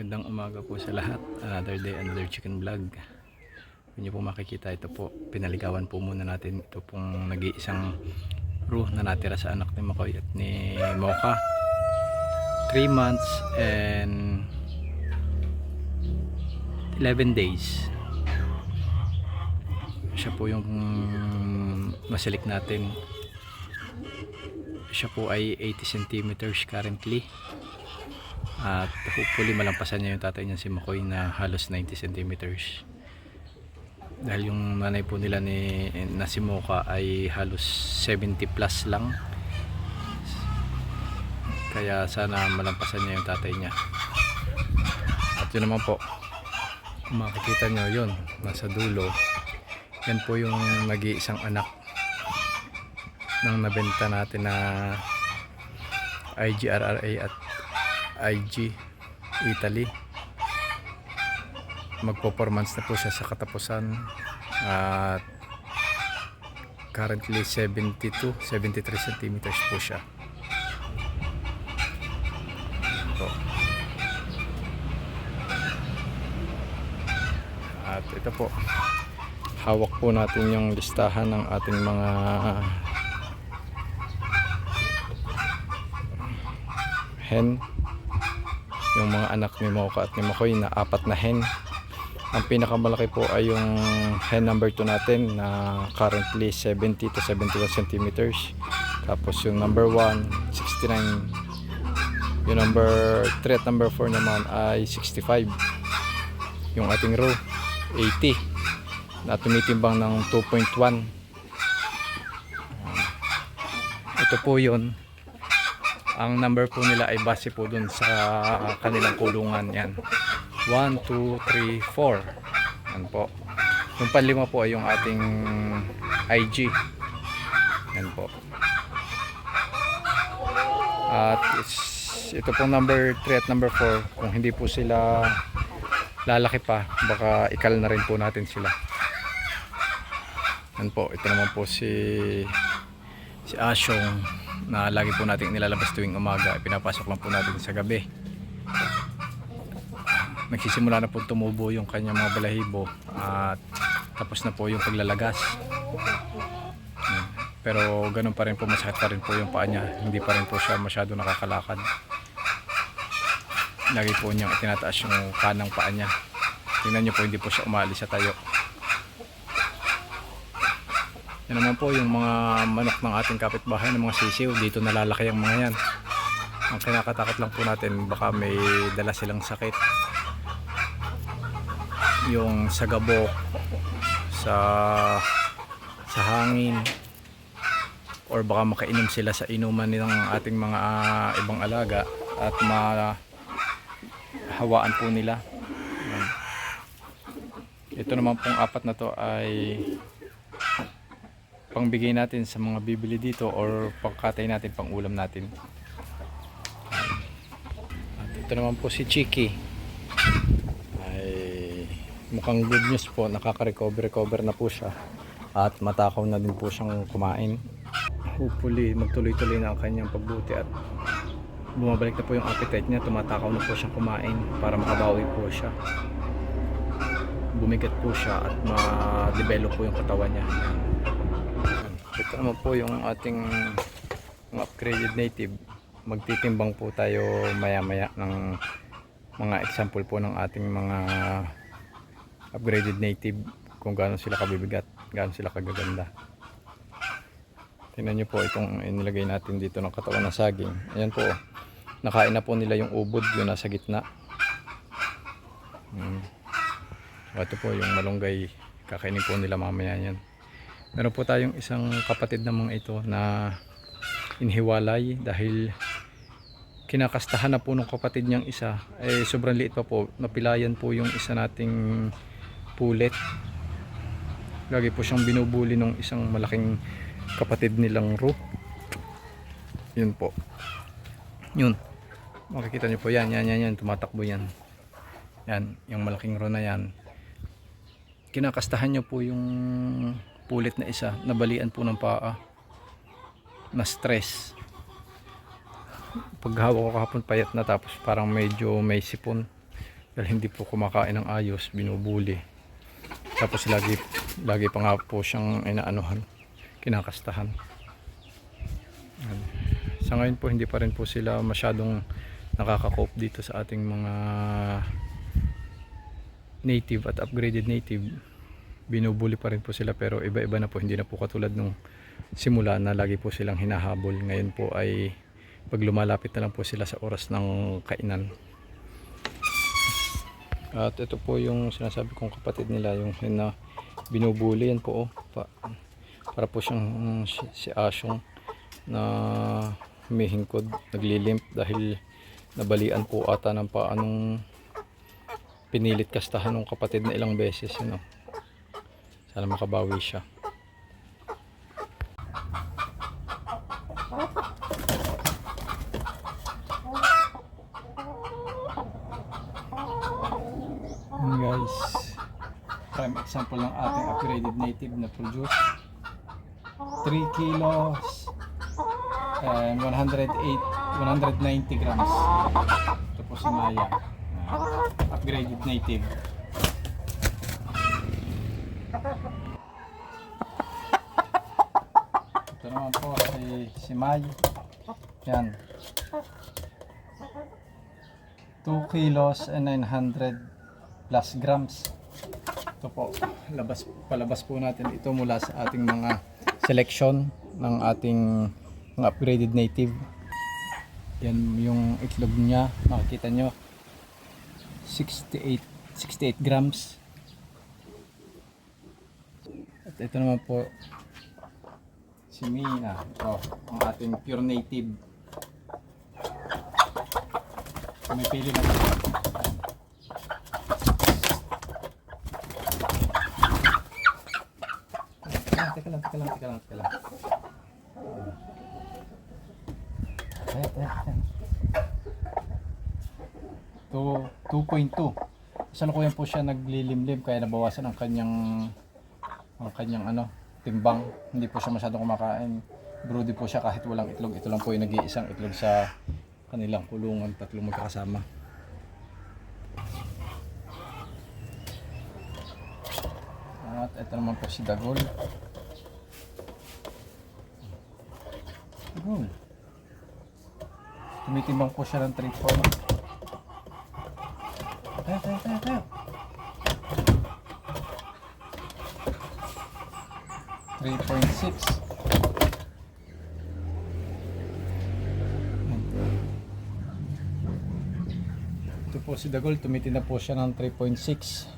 Magandang umaga po sa lahat. Another day, another chicken vlog. Kung nyo po makikita, ito po, pinaligawan po muna natin. Ito pong nag-iisang roux na natira sa anak ni Makoy at ni Mocha. 3 months and 11 days. Siya po yung masilik natin. Siya po ay 80 centimeters currently. At hopefully malampasan niya yung tatay niya si Makoy na halos 90 centimeters. Dahil yung nanay po nila na si Mocha ay halos 70 plus lang. Kaya sana malampasan niya yung tatay niya. At yun naman po, kung makikita nyo yun, nasa dulo. Yan po yung nag-iisang anak ng nabenta natin na IGRRA at IG Italy. Magpo-4 months na po siya sa katapusan at currently 73 centimeters po siya. Ito. At ito po, hawak po natin yung listahan ng ating mga hen, yung mga anak ni Mocha at ni Makoy na 4 na hen. Ang pinakamalaki po ay yung hen number 2 natin na currently 70 to 71 centimeters. Tapos yung number 1 69, yung number 3 at number 4 naman ay 65. Yung ating row 80 na tumitimbang ng 2.1. Ito po yun. Ang number po nila ay base po dun sa kanilang kulungan. Yan, 1, 2, 3, 4. Yan po. Yung panlima po ay yung ating IG. Yan po. At ito pong number 3 at number 4, kung hindi po sila lalaki pa, baka ikal na rin po natin sila. Yan po. Ito naman po si Asyong na lagi po natin nilalabas tuwing umaga. Pinapasok lang po natin sa gabi. Nagsisimula na po tumubo yung kanyang mga balahibo at tapos na po yung paglalagas. Pero ganun pa rin po, masakit pa rin po yung paa niya. Hindi pa rin po siya masyado nakakalakad. Lagi po niyang itinataas yung kanang paa niya. Tingnan niyo po, hindi po siya umalis sa tayo. Yan naman po yung mga manok ng ating kapitbahay, ng mga sisiw. Dito nalalaki ang mga yan. Ang kinakatakot lang po natin, baka may dala silang sakit. Yung sa gabok, sa hangin, or baka makainom sila sa inuman ng ating mga ibang alaga at mahawaan po nila. Yan. Ito naman pong 4 na to ay pangbigay natin sa mga bibili dito or pangkatay natin, pang ulam natin. At ito naman po si Chiki, ay mukhang good news po, nakaka-recover na po siya at matakaw na din po siyang kumain. Hopefully magtuloy-tuloy na ang kanyang pagbuti at bumabalik na po yung appetite niya, tumatakaw na po siyang kumain para makabawi po siya, bumigat po siya at ma-develop po yung katawan niya. Ito naman po yung ating upgraded native. Magtitimbang po tayo maya maya ng mga example po ng ating mga upgraded native, kung gaano sila kabibigat, gaano sila kagaganda. Tingnan nyo po itong inilagay natin dito ng katawan ng saging. Ayan po, nakain na po nila yung ubod, yung nasa gitna. Ito po yung malunggay, kakainin po nila mamaya yan. Meron po tayong isang kapatid ng mga ito na inhiwalay dahil kinakastahan na po ng kapatid niyang isa. Sobrang liit pa po, napilayan po yung isa nating pulet. Lagi po siyang binubuli ng isang malaking kapatid nilang roux. Yun po. Yun. Makikita niyo po yan, tumatakbo yan. Yan, yung malaking roux na yan. Kinakastahan niyo po yung pulit na isa, nabalian po ng paa, na stress. Paghawak ko kahapon payat na, tapos parang medyo may sipon. dahil hindi po kumakain ng ayos, binubuli. Tapos lagi pa nga po siyang inaanuhan, kinakastahan. Yan. Sa ngayon po hindi pa rin po sila masyadong nakaka-cope dito sa ating mga native at upgraded native. Binubuli pa rin po sila, pero iba-iba na po, hindi na po katulad nung simula na lagi po silang hinahabol. Ngayon po ay pag lumalapit na lang po sila sa oras ng kainan. At ito po yung sinasabi kong kapatid nila, yung na binubuli yan po, para po siyang si Asyong na humihingkod, naglilimp dahil nabalian po ata ng paanong pinilit kastahan ng kapatid na ilang beses, yun, sana makabawi siya. Yan guys, prime example ng ating upgraded native na produce 3 kilos and 190 grams. Ito po si Maya, upgraded native. Ito naman po si May, yan, 2 kilos and 900 plus grams. Ito po, palabas po natin ito mula sa ating mga selection ng ating mga upgraded native. Yan yung itlog niya, makikita nyo, 68 grams. At ito naman po si Mina, ito ang ating pure native. May pili na ito. Teka lang. Ayan. 2.2. Kasalukuyan po siya naglilimlim, kaya nabawasan ang kanyang timbang. Hindi po siya masyadong kumakain. Broody po siya kahit walang itlog. Ito lang po yung nag-iisang itlog sa kanilang kulungan, tatlong magkakasama. At ito naman po si Dagol. Tumitimbang po siya ng 3.4. Tayo. 3.6. Ito po si Dagol, tumitinda po siya ng 3.6.